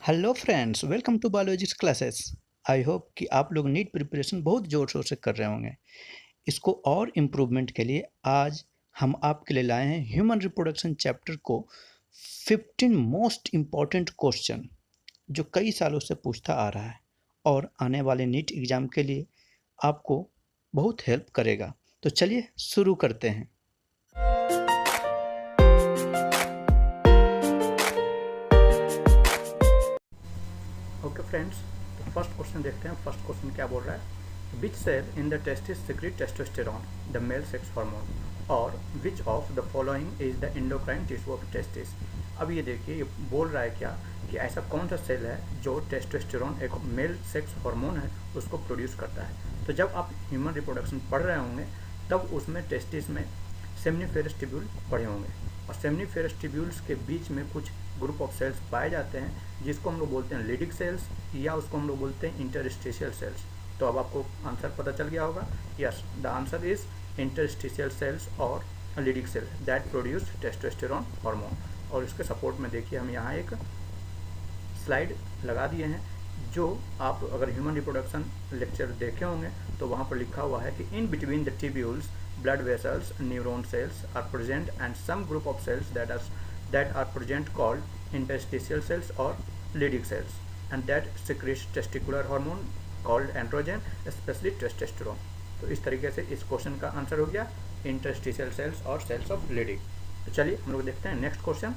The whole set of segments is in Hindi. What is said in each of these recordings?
Hello friends, welcome to biologics classes. I hope कि आप लोग नीट प्रिपरेशन बहुत ज़ोर शोर से कर रहे होंगे। इसको और इम्प्रूवमेंट के लिए आज हम आपके लिए लाए हैं ह्यूमन रिप्रोडक्शन चैप्टर को 15 मोस्ट इम्पॉर्टेंट क्वेश्चन जो कई सालों से पूछता आ रहा है और आने वाले नीट एग्ज़ाम के लिए आपको बहुत हेल्प करेगा। तो चलिए शुरू करते हैं। ओके फ्रेंड्स, तो फर्स्ट क्वेश्चन देखते हैं। फर्स्ट क्वेश्चन क्या बोल रहा है? Which cell in the testis secrete testosterone, the male sex hormone, और which of the following is the endocrine tissue of testis. अब ये देखिए, ये बोल रहा है क्या कि ऐसा कौन सा सेल है जो टेस्टोस्टेरॉन, एक मेल सेक्स हार्मोन है, उसको प्रोड्यूस करता है। तो जब आप ह्यूमन रिप्रोडक्शन पढ़ रहे होंगे तब उसमें टेस्टिस में सेमनीफेरस ट्यूब्यूल पढ़े होंगे, और सेमनीफेरस ट्यूब्यूल्स के बीच में कुछ ग्रुप ऑफ सेल्स पाए जाते हैं जिसको हम लोग बोलते हैं लिडिक सेल्स, या उसको हम लोग बोलते हैं इंटरस्टिशियल सेल्स। तो अब आपको आंसर पता चल गया होगा। Yes, the answer is interstitial cells और Leydig cell that produce testosterone hormone. और इसके सपोर्ट में देखिए हम यहाँ एक स्लाइड लगा दिए हैं, जो आप अगर ह्यूमन रिप्रोडक्शन लेक्चर देखे होंगे तो वहाँ पर लिखा हुआ है कि इन between the tubules blood vessels, neuron cells are present, and some group of cells that are present called interstitial cells or Leydig cells, and that secretes testicular hormone called androgen, especially testosterone। तो इस तरीके से इस क्वेश्चन का आंसर हो गया इंटरस्टिशियल सेल्स और सेल्स ऑफ Leydig। तो चलिए हम लोग देखते हैं next question.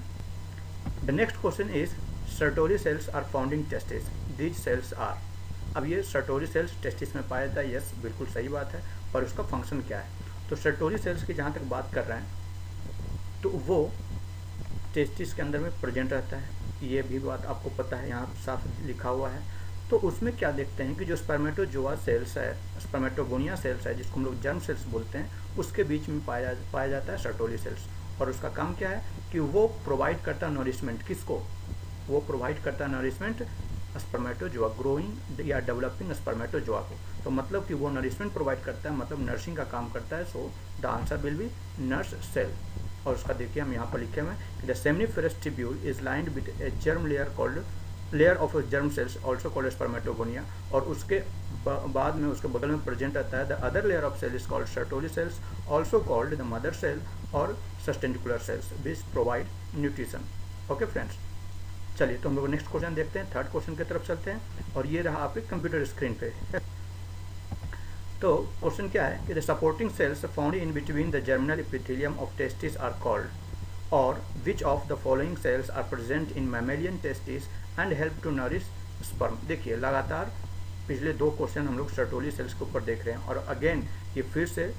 The next question is Sertoli cells are found in testis, these cells are. अब ये सर्टोरी सेल्स टेस्टिस में पाया जाता है। यस, बिल्कुल सही बात है। और उसका फंक्शन क्या है? तो सर्टोरी सेल्स की जहाँ तक बात कर रहे हैं तो वो टेस्टिस के अंदर में प्रेजेंट रहता है। ये भी बात आपको पता है, यहाँ साफ लिखा हुआ है। तो उसमें क्या देखते हैं कि जो स्पर्मेटोजोआ सेल्स है, स्पर्मेटोगोनिया सेल्स है, जिसको हम लोग जर्म सेल्स बोलते हैं, उसके बीच में पाया जाता है सर्टोरी सेल्स। और उसका काम क्या है कि वो प्रोवाइड करता है नरिशमेंट। किसको? वो प्रोवाइड करता है नरिशमेंट स्पर्मेटोजोआ, ग्रोइंग या डेवलपिंग स्पर्मेटोजोआ को। तो मतलब कि वो नरिशमेंट प्रोवाइड करता है, मतलब नर्सिंग का काम करता है। So the answer will be nurse cell. और उसका देखिए हम यहाँ पर लिखे हुए हैं कि the seminiferous tubule is lined with A germ layer of germ cells also called spermatogonia. और उसके बाद में उसके बगल में प्रेजेंट रहता है the other layer of cell is called Sertoli cells, also called the mother cell और sustentacular cells, which provide nutrition. Okay friends, चलिए तो हम लोग नेक्स्ट क्वेश्चन देखते हैं। थर्ड क्वेश्चन की तरफ चलते हैं, और ये रहा आपके कंप्यूटर स्क्रीन पे। तो क्वेश्चन क्या है कि the supporting cells found in between the germinal epithelium of testis are called, और which of the following cells are present in mammalian testis and help to nourish sperm. देखिए लगातार पिछले दो क्वेश्चन हम लोग सर्टोली सेल्स के ऊपर देख रहे हैं, और अगेन ये फिर से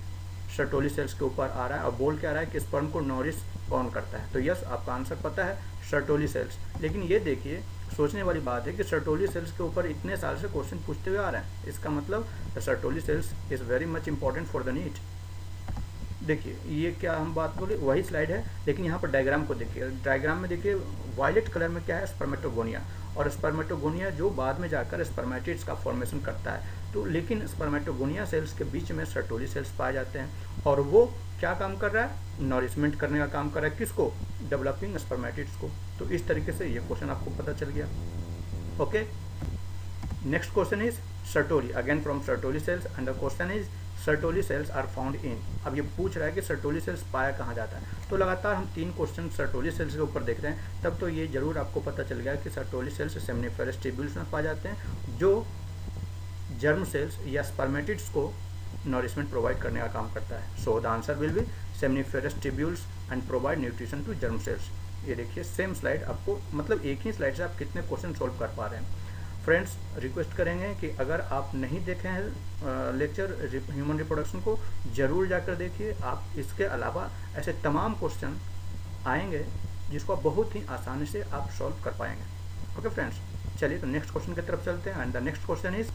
सर्टोली सेल्स के ऊपर आ रहा है। और बोल क्या रहा है कि स्पर्म को नरिश कौन करता है? तो यस, आपका आंसर पता है, सर्टोली सेल्स। लेकिन ये देखिए, सोचने वाली बात है कि सर्टोली सेल्स के ऊपर इतने साल से क्वेश्चन पूछते हुए आ रहे हैं। इसका मतलब Sertoli cells is very much important for the NEET. देखिए ये क्या हम बात बोले, वही स्लाइड है, लेकिन यहाँ पर डायग्राम को देखिए। डायग्राम में देखिए वायलेट कलर में क्या है? स्पर्मेटोगोनिया। और स्पर्मेटोगोनिया जो बाद में जाकर स्पर्मेटिड्स का फॉर्मेशन करता है। तो लेकिन स्पर्मेटोगोनिया सेल्स के बीच में सर्टोली सेल्स पाए जाते हैं, और वो क्या काम कर रहा है? नरिशमेंट करने का काम कर रहा है। किसको? डेवलपिंग स्पर्मेटिड्स को। तो इस तरीके से ये क्वेश्चन आपको पता चल गया। Okay, next question is Sertoli, again from Sertoli cells, and the question is Sertoli cells are found in. अब ये पूछ रहा है कि सर्टोली सेल्स पाया कहाँ जाता है। तो लगातार हम 3 क्वेश्चन सर्टोली सेल्स के ऊपर देख रहे हैं, तब तो ये जरूर आपको पता चल गया कि सर्टोली सेल्स सेमनीफेरस ट्यूब्यूल्स में पाए जाते हैं, जो जर्म सेल्स या स्पर्मेटिड्स को नरिशमेंट प्रोवाइड करने का काम करता है। So the answer will be seminiferous tubules and provide nutrition to germ cells. ये देखिए सेम स्लाइड, आपको मतलब एक ही स्लाइड से आप कितने क्वेश्चन सोल्व कर पा रहे हैं। फ्रेंड्स, रिक्वेस्ट करेंगे कि अगर आप नहीं देखे हैं लेक्चर ह्यूमन रिप्रोडक्शन को, जरूर जाकर देखिए। आप इसके अलावा ऐसे तमाम क्वेश्चन आएंगे जिसको आप बहुत ही आसानी से आप सॉल्व कर पाएंगे। ओके फ्रेंड्स, चलिए तो नेक्स्ट क्वेश्चन की तरफ चलते हैं। And the next question is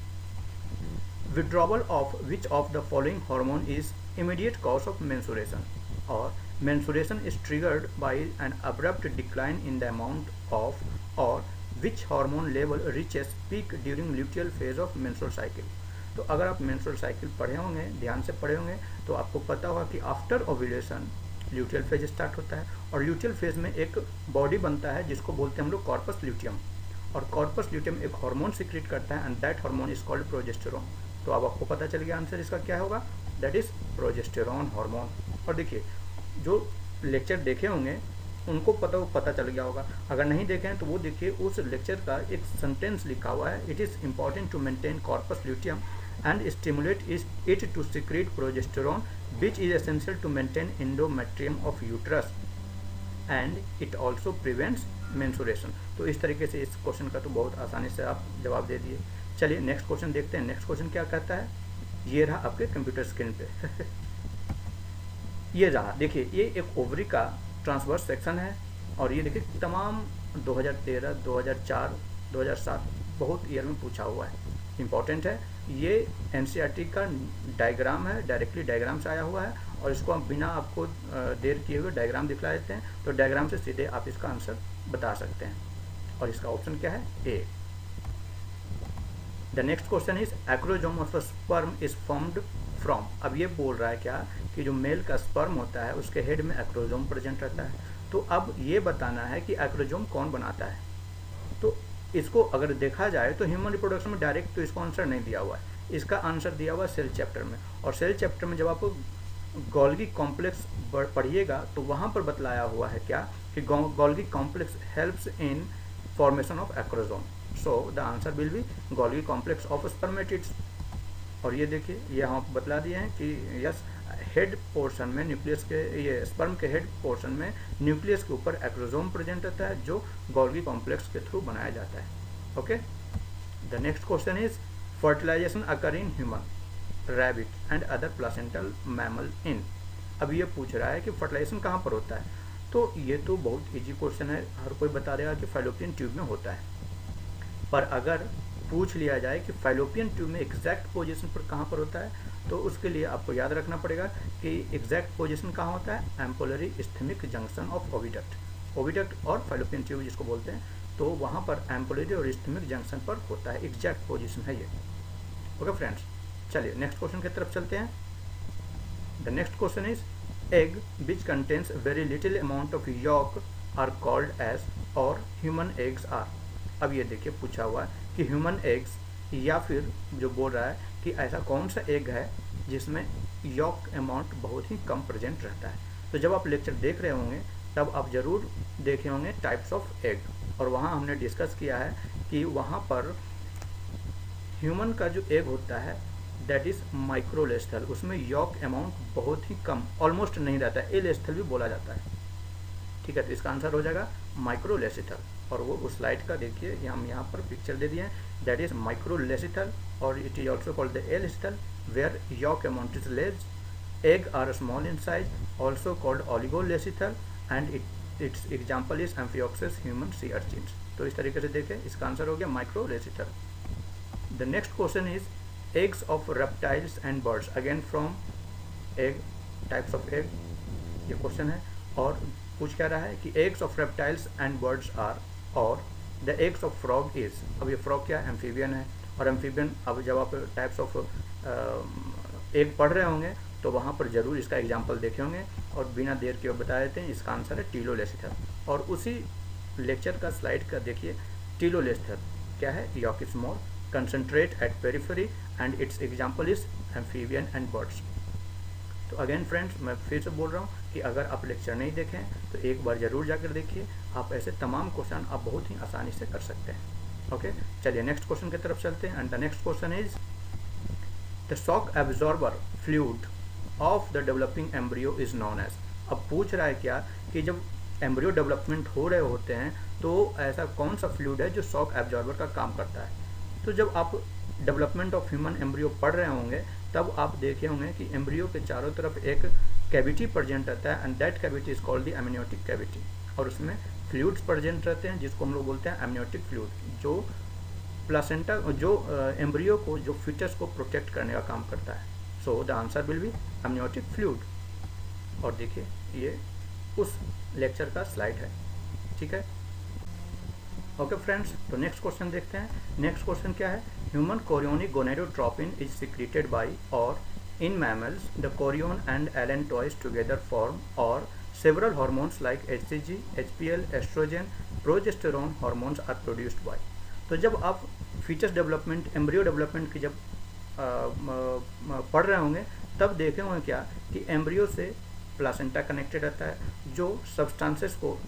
withdrawal of which of the following hormone is immediate cause of menstruation, or menstruation is triggered by an abrupt decline in the amount of, or which hormone level reaches peak during luteal phase of menstrual cycle। तो अगर आप menstrual cycle पढ़े होंगे, ध्यान से पढ़े होंगे, तो आपको पता होगा कि after ovulation luteal phase start होता है, और ल्यूटियल फेज में एक बॉडी बनता है जिसको बोलते हैं हम लोग कॉर्पस ल्यूटियम। और कॉर्पस ल्यूटियम एक हार्मोन सीक्रेट करता है and that hormone is called progesterone. तो अब आपको पता चल गया आंसर इसका क्या होगा, दैट इज प्रोजेस्टेरोन हार्मोन। और देखिए जो लेक्चर देखे होंगे उनको पता चल गया होगा, अगर नहीं देखे हैं तो वो देखिए उस लेक्चर का एक सेंटेंस लिखा हुआ है, it is important to maintain corpus luteum and stimulate it to secrete progesterone which is essential to maintain endometrium of uterus and it also prevents menstruation. तो इस तरीके से इस क्वेश्चन का तो बहुत आसानी से आप जवाब दे दिए। चलिए नेक्स्ट क्वेश्चन देखते हैं। नेक्स्ट क्वेश्चन क्या कहता है, ये रहा आपके कंप्यूटर स्क्रीन पे ये रहा, देखिए ये एक ओवरी का ट्रांसवर्स सेक्शन है और ये देखिए तमाम 2013, 2004, 2007 बहुत ईयर में पूछा हुआ है, इंपॉर्टेंट है। ये एनसीईआरटी का डायग्राम है, डायरेक्टली डायग्राम से आया हुआ है और इसको हम बिना आपको देर किए हुए डायग्राम दिखला देते हैं, तो डायग्राम से सीधे आप इसका आंसर बता सकते हैं। और इसका ऑप्शन क्या है, A. The next question is acrosome of sperm is formed from. अब ये बोल रहा है क्या कि जो मेल का स्पर्म होता है उसके हेड में एक्रोजोम प्रेजेंट रहता है। तो अब ये बताना है कि एक्रोजोम कौन बनाता है। तो इसको अगर देखा जाए तो ह्यूमन रिप्रोडक्शन में डायरेक्ट तो इसको आंसर नहीं दिया हुआ है, इसका आंसर दिया हुआ है सेल चैप्टर में। और सेल चैप्टर में जब आप गोल्गी कॉम्प्लेक्स पढ़िएगा तो वहाँ पर बतलाया हुआ है क्या कि Golgi complex helps in formation of acrosome. So the answer will B Golgi complex of spermatids. और ये देखिए ये हम बतला दिए हैं कि यस हेड पोर्शन में न्यूक्लियस के, ये स्पर्म के हेड पोर्शन में न्यूक्लियस के ऊपर एक्रोजोम प्रेजेंट रहता है जो गोल्गी कॉम्प्लेक्स के थ्रू बनाया जाता है। Okay, the next question is fertilisation occur in human, rabbit and other placental mammal in. अब ये पूछ रहा है कि फर्टिलाइजेशन कहाँ पर होता है, तो ये तो बहुत इजी क्वेश्चन है, हर कोई बता देगा कि फैलोपियन ट्यूब में होता है। पर अगर पूछ लिया जाए कि फैलोपियन ट्यूब में एग्जैक्ट पोजीशन पर कहाँ पर होता है, तो उसके लिए आपको याद रखना पड़ेगा कि एग्जैक्ट पोजीशन कहाँ होता है, एम्पोलरी इस्थेमिक जंक्शन ऑफ ओविडक्ट। ओविडक्ट और फैलोपियन ट्यूब जिसको बोलते हैं, तो वहाँ पर एम्पोलरी और इस्थेमिक जंक्शन पर होता है, एग्जैक्ट पोजीशन है ये। ओके फ्रेंड्स, चलिए नेक्स्ट क्वेश्चन की तरफ चलते हैं। The next question is egg which contains very little amount of yolk are called as और ह्यूमन एग्स आर। अब ये देखिए पूछा हुआ है कि ह्यूमन एग्स, या फिर जो बोल रहा है कि ऐसा कौन सा एग है जिसमें यॉक अमाउंट बहुत ही कम प्रेजेंट रहता है। तो जब आप लेक्चर देख रहे होंगे तब आप ज़रूर देखे होंगे टाइप्स ऑफ एग, और वहाँ हमने डिस्कस किया है कि वहाँ पर ह्यूमन का जो एग होता है दैट इज़ माइक्रोलेस्थल, उसमें यॉक अमाउंट बहुत ही कम, ऑलमोस्ट नहीं रहता है, एलेस्थल भी बोला जाता है। ठीक है, तो इसका आंसर हो जाएगा माइक्रोलेसिथल। और वो उस स्लाइड का देखिए हम यहाँ पर पिक्चर दे दिए हैं, दैट इज माइक्रोलेसिथल और it is also called the alecithal where yolk amount is less, egg are small in size, also called oligolecithal and its example is amphioxus human sea urchins. तो इस तरीके से देखें, इसका आंसर हो गया microlecithal. The next question is eggs of reptiles and birds, again from egg, types of egg ये क्वेश्चन है। और पूछ क्या रहा है कि eggs of reptiles and birds are, और the eggs of frog is. अब ये फ्रॉग क्या है, एम्फीबियन है, और एम्फीबियन अब जब आप टाइप्स ऑफ एग पढ़ रहे होंगे तो वहाँ पर जरूर इसका एग्जाम्पल देखे होंगे, और बिना देर के बता देते हैं इसका आंसर है टीलोलेसिथल। और उसी लेक्चर का स्लाइड का देखिए, टीलोलेसिथल क्या है, yolk small, concentrate at periphery and its example is amphibian and birds. तो अगेन फ्रेंड्स मैं फिर से बोल रहा हूँ कि अगर आप लेक्चर नहीं देखें तो एक बार ज़रूर जाकर देखिए, आप ऐसे तमाम क्वेश्चन आप बहुत ही आसानी से कर सकते हैं। ओके, चलिए नेक्स्ट क्वेश्चन की तरफ चलते हैं। And the next question is the shock absorber fluid of the developing embryo is known as. अब पूछ रहा है क्या कि जब एम्ब्रियो डेवलपमेंट हो रहे होते हैं तो ऐसा कौन सा फ्लूइड है जो शॉक एब्जॉर्बर का काम करता है। तो जब आप डेवलपमेंट ऑफ ह्यूमन एम्ब्रियो पढ़ रहे होंगे तब आप देखे होंगे कि एम्ब्रियो के चारों तरफ एक कैविटी प्रेजेंट रहता है and that cavity is called the amniotic cavity, और उसमें फ्लूइड्स प्रेजेंट रहते हैं जिसको हम लोग बोलते हैं एमनियोटिक फ्लूइड, जो प्लासेंटा, जो एम्ब्रियो को, जो फीटस को प्रोटेक्ट करने का काम करता है। So the answer will B amniotic fluid. और देखिए ये उस लेक्चर का स्लाइड है। ठीक है, ओके फ्रेंड्स, तो नेक्स्ट क्वेश्चन देखते हैं। नेक्स्ट क्वेश्चन क्या है, human chorionic gonadotropin is secreted by, और in mammals the chorion and allantois together form or several hormones like HCG, HPL, estrogen, progesterone hormones are produced by। तो जब आप फीचर्स डेवलपमेंट, एम्ब्रियो डेवलपमेंट की जब पढ़ रहे होंगे तब देखे होंगे क्या कि एम्ब्रियो से प्लासेंटा कनेक्टेड रहता है जो सब्सटेंसेस को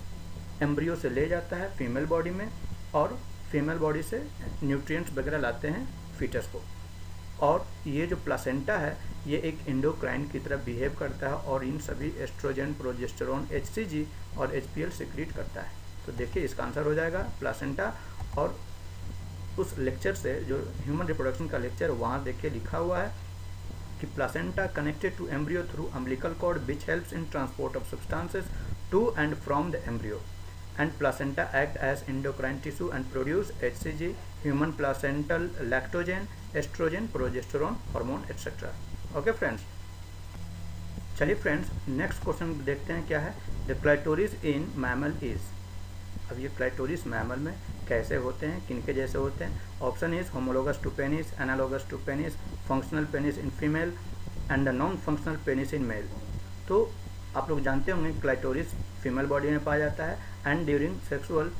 एम्ब्रियो से ले जाता है फीमेल बॉडी में, और फीमेल बॉडी से न्यूट्रिएंट्स वगैरह लाते हैं फीटस को। और ये जो प्लासेंटा है ये एक एंडोक्राइन की तरह बिहेव करता है और इन सभी एस्ट्रोजन, प्रोजेस्टेरोन, HCG और HPL सिक्रीट करता है। तो देखिए इसका आंसर हो जाएगा प्लासेंटा। और उस लेक्चर से जो ह्यूमन रिप्रोडक्शन का लेक्चर वहाँ देखिए लिखा हुआ है कि placenta connected to embryo through umbilical cord which helps in transport of substances to and from the embryo, and placenta act as endocrine tissue and produce HCG, human placental lactogen, estrogen, progesterone hormone etc. Okay friends, चलिए फ्रेंड्स नेक्स्ट क्वेश्चन देखते हैं क्या है। The clitoris in mammal is. अब ये क्लाइटोरिस मैमल में कैसे होते हैं, किनके जैसे होते हैं? Option is homologous to penis, analogous to penis, functional penis in female and non functional penis in male. तो आप लोग जानते होंगे क्लाइटोरिस फीमेल बॉडी में पाया जाता है एंड ड्यूरिंग सेक्सुअल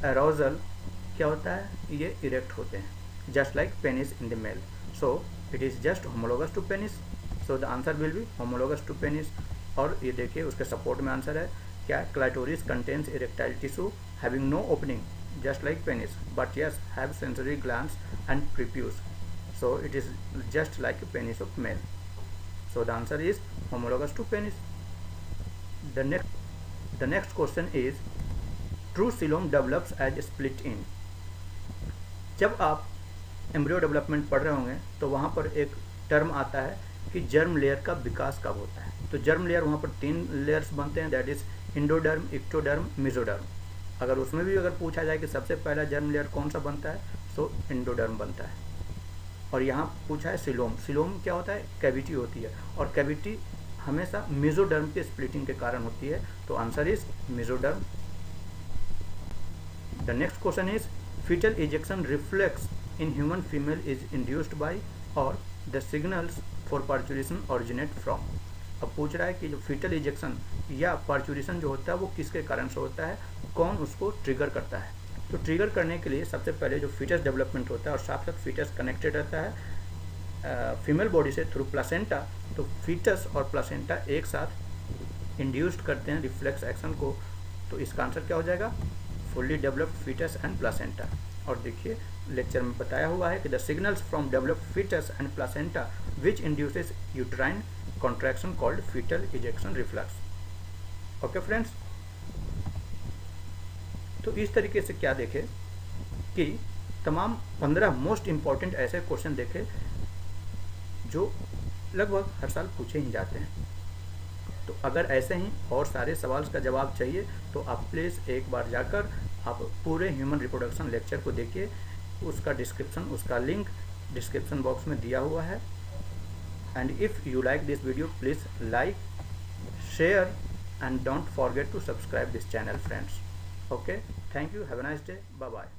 अराउजल क्या होता है, ये इरेक्ट होते हैं just like penis in the male. So it is just homologous to penis, so the answer will be homologous to penis. और ये देखिए उसके सपोर्ट में आंसर है क्या, clitoris contains erectile tissue having no opening just like penis but yes have sensory glands and prepuce, so it is just like penis of male. So the answer is homologous to penis. The next question is true coelom develops as split in। जब आप एम्ब्रियो डेवलपमेंट पढ़ रहे होंगे तो वहाँ पर एक टर्म आता है कि जर्म लेयर का विकास कब होता है। तो जर्म लेयर वहाँ पर 3 लेयर्स बनते हैं, that is endoderm, ectoderm, mesoderm. अगर उसमें भी अगर पूछा जाए कि सबसे पहला जर्म लेयर कौन सा बनता है तो इंडोडर्म बनता है। और यहाँ पूछा है सिलोम। सिलोम क्या होता है, कैविटी होती है, और कैविटी हमेशा मेसोडर्म के स्प्लिटिंग के कारण होती है। तो answer is mesoderm. The next question is fetal ejection reflex in human female is induced by और the signals for parturition originate from। अब पूछ रहा है कि जो फीटल इजेक्शन या पार्चुरेशन जो होता है वो किसके कारण से होता है, कौन उसको ट्रिगर करता है। तो ट्रिगर करने के लिए सबसे पहले जो फीटस डेवलपमेंट होता है और साथ साथ फीटस कनेक्टेड रहता है फीमेल बॉडी से थ्रू प्लासेंटा, तो फीटस और प्लासेंटा एक साथ इंड्यूस्ड करते हैं रिफ्लेक्स एक्शन को। तो इसका आंसर क्या हो जाएगा, fully developed fetus and placenta. और देखिए लेक्चर में बताया हुआ है कि the signals from developed fetus and placenta which induces uterine contraction called fetal ejection reflex. Okay friends, तो इस तरीके से क्या देखें कि तमाम 15 मोस्ट इम्पॉर्टेंट ऐसे क्वेश्चन देखे जो लगभग हर साल पूछे ही जाते हैं। तो अगर ऐसे ही और सारे सवाल का जवाब चाहिए तो आप प्लीज़ एक बार जाकर आप पूरे ह्यूमन रिप्रोडक्शन लेक्चर को देखिए। उसका डिस्क्रिप्शन, उसका लिंक डिस्क्रिप्शन बॉक्स में दिया हुआ है। And if you like this video please like, share and don't forget to subscribe this channel friends. Okay, thank you, have a nice day, bye bye।